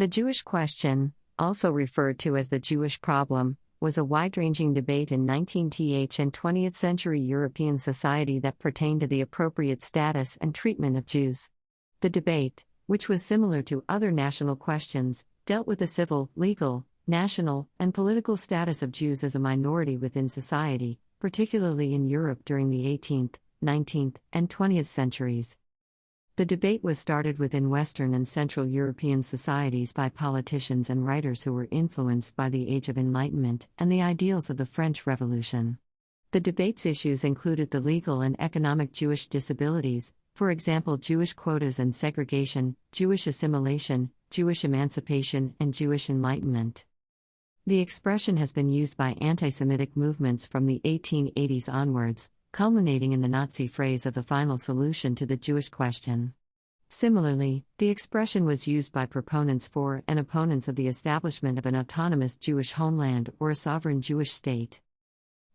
The Jewish question, also referred to as the Jewish problem, was a wide-ranging debate in 19th and 20th century European society that pertained to the appropriate status and treatment of Jews. The debate, which was similar to other national questions, dealt with the civil, legal, national, and political status of Jews as a minority within society, particularly in Europe during the 18th, 19th, and 20th centuries. The debate was started within Western and Central European societies by politicians and writers who were influenced by the Age of Enlightenment and the ideals of the French Revolution. The debate's issues included the legal and economic Jewish disabilities, for example Jewish quotas and segregation, Jewish assimilation, Jewish emancipation, and Jewish Enlightenment. The expression has been used by anti-Semitic movements from the 1880s onwards, culminating in the Nazi phrase of the final solution to the Jewish question. Similarly, the expression was used by proponents for and opponents of the establishment of an autonomous Jewish homeland or a sovereign Jewish state.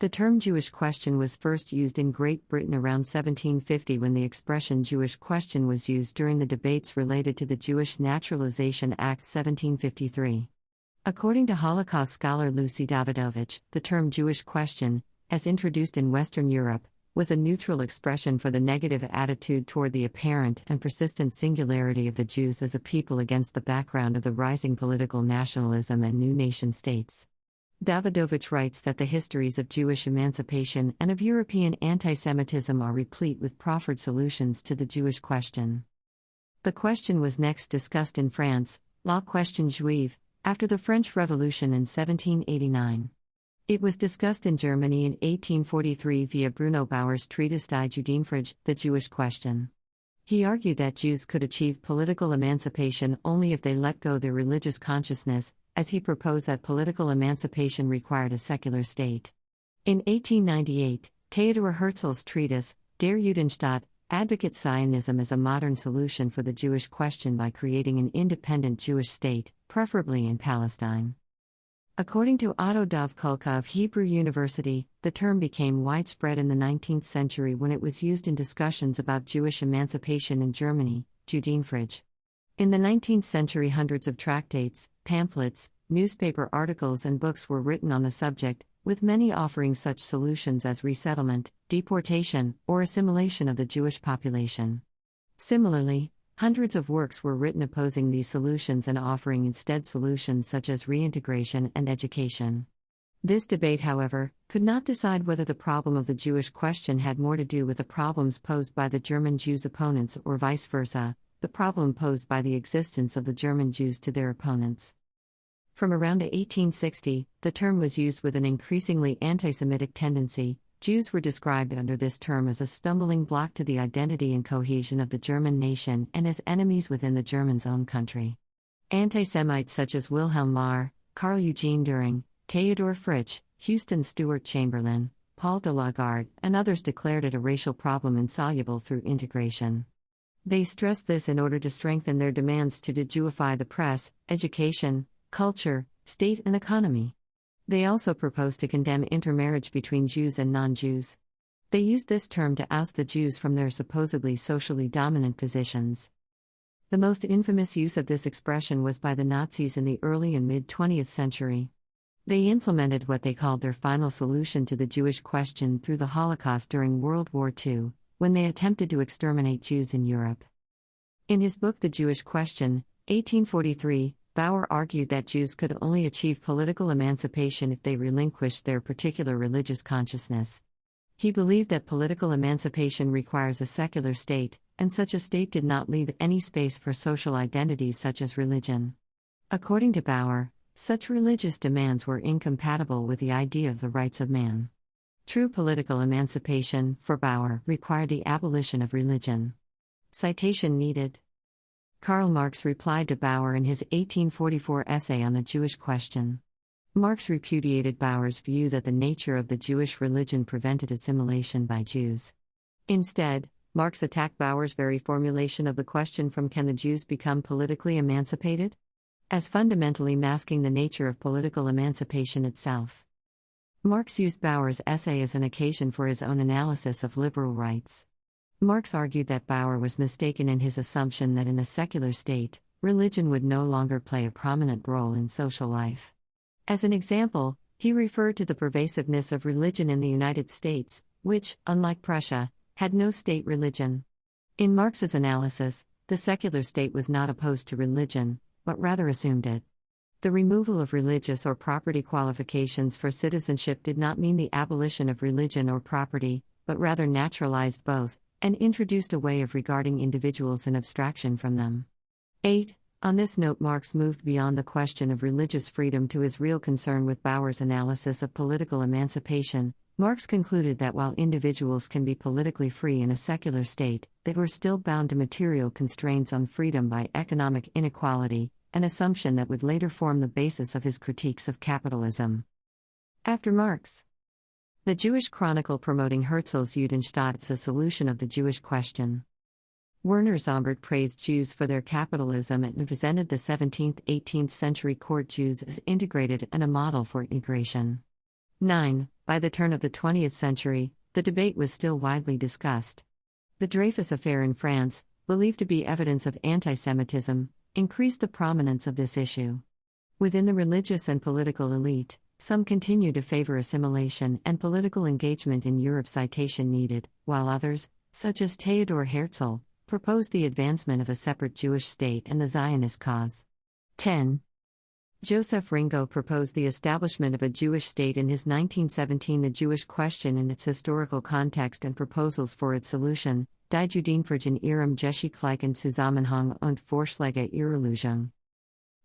The term Jewish question was first used in Great Britain around 1750 when the expression Jewish question was used during the debates related to the Jewish Naturalization Act 1753. According to Holocaust scholar Lucy Davidovich, the term Jewish question, as introduced in Western Europe, was a neutral expression for the negative attitude toward the apparent and persistent singularity of the Jews as a people against the background of the rising political nationalism and new nation-states. Davidovich writes that the histories of Jewish emancipation and of European anti-Semitism are replete with proffered solutions to the Jewish question. The question was next discussed in France, La question juive, after the French Revolution in 1789. It was discussed in Germany in 1843 via Bruno Bauer's treatise Die Judenfrage, The Jewish Question. He argued that Jews could achieve political emancipation only if they let go their religious consciousness, as he proposed that political emancipation required a secular state. In 1898, Theodor Herzl's treatise, Der Judenstaat, advocates Zionism as a modern solution for the Jewish question by creating an independent Jewish state, preferably in Palestine. According to Otto Dov Kulka of Hebrew University, the term became widespread in the 19th century when it was used in discussions about Jewish emancipation in Germany, Judenfrage. In the 19th century, hundreds of tractates, pamphlets, newspaper articles, and books were written on the subject, with many offering such solutions as resettlement, deportation, or assimilation of the Jewish population. Similarly, hundreds of works were written opposing these solutions and offering instead solutions such as reintegration and education. This debate, however, could not decide whether the problem of the Jewish question had more to do with the problems posed by the German Jews' opponents or vice versa, the problem posed by the existence of the German Jews to their opponents. From around 1860, the term was used with an increasingly anti-Semitic tendency. Jews were described under this term as a stumbling block to the identity and cohesion of the German nation and as enemies within the Germans' own country. Anti-Semites such as Wilhelm Marr, Carl Eugene Düring, Theodor Fritsch, Houston Stewart Chamberlain, Paul de Lagarde, and others declared it a racial problem insoluble through integration. They stressed this in order to strengthen their demands to de-Jewify the press, education, culture, state, and economy. They also proposed to condemn intermarriage between Jews and non-Jews. They used this term to oust the Jews from their supposedly socially dominant positions. The most infamous use of this expression was by the Nazis in the early and mid-20th century. They implemented what they called their final solution to the Jewish question through the Holocaust during World War II, when they attempted to exterminate Jews in Europe. In his book The Jewish Question, 1843, Bauer argued that Jews could only achieve political emancipation if they relinquished their particular religious consciousness. He believed that political emancipation requires a secular state, and such a state did not leave any space for social identities such as religion. According to Bauer, such religious demands were incompatible with the idea of the rights of man. True political emancipation, for Bauer, required the abolition of religion. Citation needed. Karl Marx replied to Bauer in his 1844 essay on the Jewish question. Marx repudiated Bauer's view that the nature of the Jewish religion prevented assimilation by Jews. Instead, Marx attacked Bauer's very formulation of the question from "Can the Jews become politically emancipated?" as fundamentally masking the nature of political emancipation itself. Marx used Bauer's essay as an occasion for his own analysis of liberal rights. Marx argued that Bauer was mistaken in his assumption that in a secular state, religion would no longer play a prominent role in social life. As an example, he referred to the pervasiveness of religion in the United States, which, unlike Prussia, had no state religion. In Marx's analysis, the secular state was not opposed to religion, but rather assumed it. The removal of religious or property qualifications for citizenship did not mean the abolition of religion or property, but rather naturalized both, and introduced a way of regarding individuals in abstraction from them. 8. On this note, Marx moved beyond the question of religious freedom to his real concern with Bauer's analysis of political emancipation. Marx concluded that while individuals can be politically free in a secular state, they were still bound to material constraints on freedom by economic inequality, an assumption that would later form the basis of his critiques of capitalism. After Marx, the Jewish Chronicle promoting Herzl's Judenstaat as a solution of the Jewish question. Werner Zombert praised Jews for their capitalism and presented the 17th-18th century court Jews as integrated and a model for integration. 9. By the turn of the 20th century, the debate was still widely discussed. The Dreyfus affair in France, believed to be evidence of anti-Semitism, increased the prominence of this issue. Within the religious and political elite, some continued to favor assimilation and political engagement in Europe citation needed, while others, such as Theodor Herzl, proposed the advancement of a separate Jewish state and the Zionist cause. 10. Joseph Ringo proposed the establishment of a Jewish state in his 1917 The Jewish Question in its historical context and proposals for its solution, Die Juden für den ihrem geschichtlichen Zusammenhang und Vorschläge ihrer Lösung.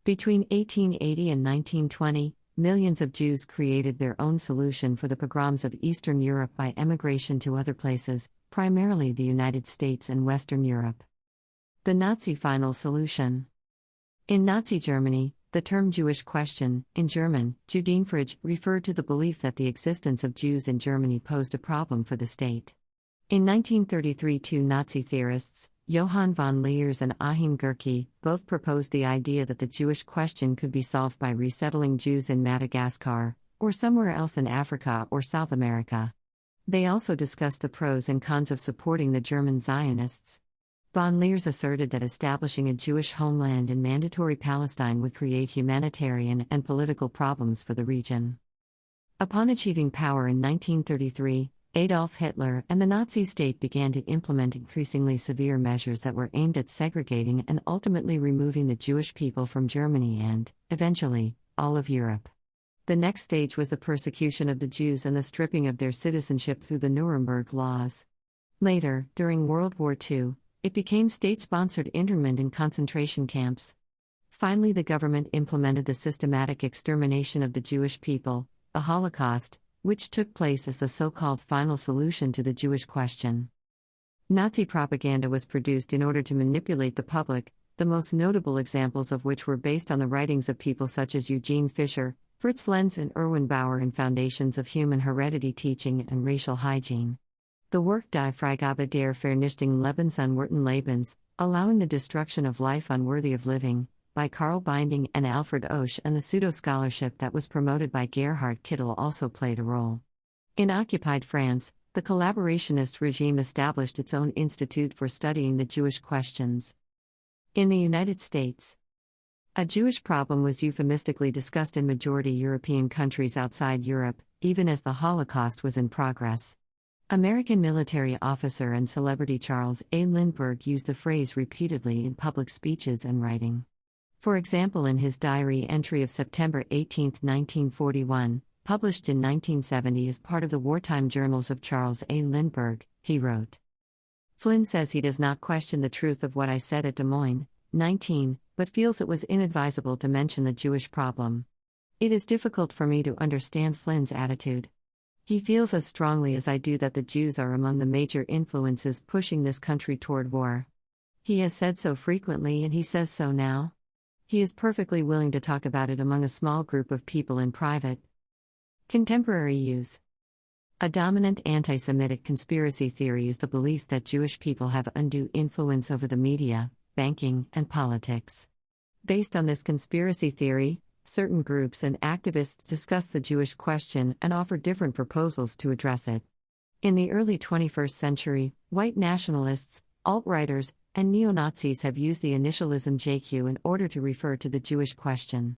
Between 1880 and 1920, millions of Jews created their own solution for the pogroms of Eastern Europe by emigration to other places, primarily the United States and Western Europe. The Nazi final solution. In Nazi Germany, the term Jewish question, in German, Judenfrage, referred to the belief that the existence of Jews in Germany posed a problem for the state. In 1933, two Nazi theorists, Johann von Leers and Achim Gurke, both proposed the idea that the Jewish question could be solved by resettling Jews in Madagascar, or somewhere else in Africa or South America. They also discussed the pros and cons of supporting the German Zionists. Von Leers asserted that establishing a Jewish homeland in Mandatory Palestine would create humanitarian and political problems for the region. Upon achieving power in 1933, Adolf Hitler and the Nazi state began to implement increasingly severe measures that were aimed at segregating and ultimately removing the Jewish people from Germany and, eventually, all of Europe. The next stage was the persecution of the Jews and the stripping of their citizenship through the Nuremberg Laws. Later, during World War II, it became state-sponsored internment in concentration camps. Finally, the government implemented the systematic extermination of the Jewish people, the Holocaust, which took place as the so-called final solution to the Jewish question. Nazi propaganda was produced in order to manipulate the public, the most notable examples of which were based on the writings of people such as Eugene Fischer, Fritz Lenz and Erwin Bauer in Foundations of Human Heredity Teaching and Racial Hygiene. The work Die Freigabe der Vernichtung Lebensunwerten Lebens, Allowing the Destruction of Life Unworthy of Living, by Karl Binding and Alfred Oesch, and the pseudo-scholarship that was promoted by Gerhard Kittel also played a role. In occupied France, the collaborationist regime established its own institute for studying the Jewish questions. In the United States, a Jewish problem was euphemistically discussed in majority European countries outside Europe, even as the Holocaust was in progress. American military officer and celebrity Charles A. Lindbergh used the phrase repeatedly in public speeches and writing. For example, in his diary entry of September 18, 1941, published in 1970 as part of the wartime journals of Charles A. Lindbergh, he wrote, "Flynn says he does not question the truth of what I said at Des Moines, 19, but feels it was inadvisable to mention the Jewish problem. It is difficult for me to understand Flynn's attitude. He feels as strongly as I do that the Jews are among the major influences pushing this country toward war. He has said so frequently and he says so now. He is perfectly willing to talk about it among a small group of people in private." Contemporary use. A dominant anti-Semitic conspiracy theory is the belief that Jewish people have undue influence over the media, banking, and politics. Based on this conspiracy theory, certain groups and activists discuss the Jewish question and offer different proposals to address it. In the early 21st century, white nationalists, alt-righters, and neo-Nazis have used the initialism JQ in order to refer to the Jewish question.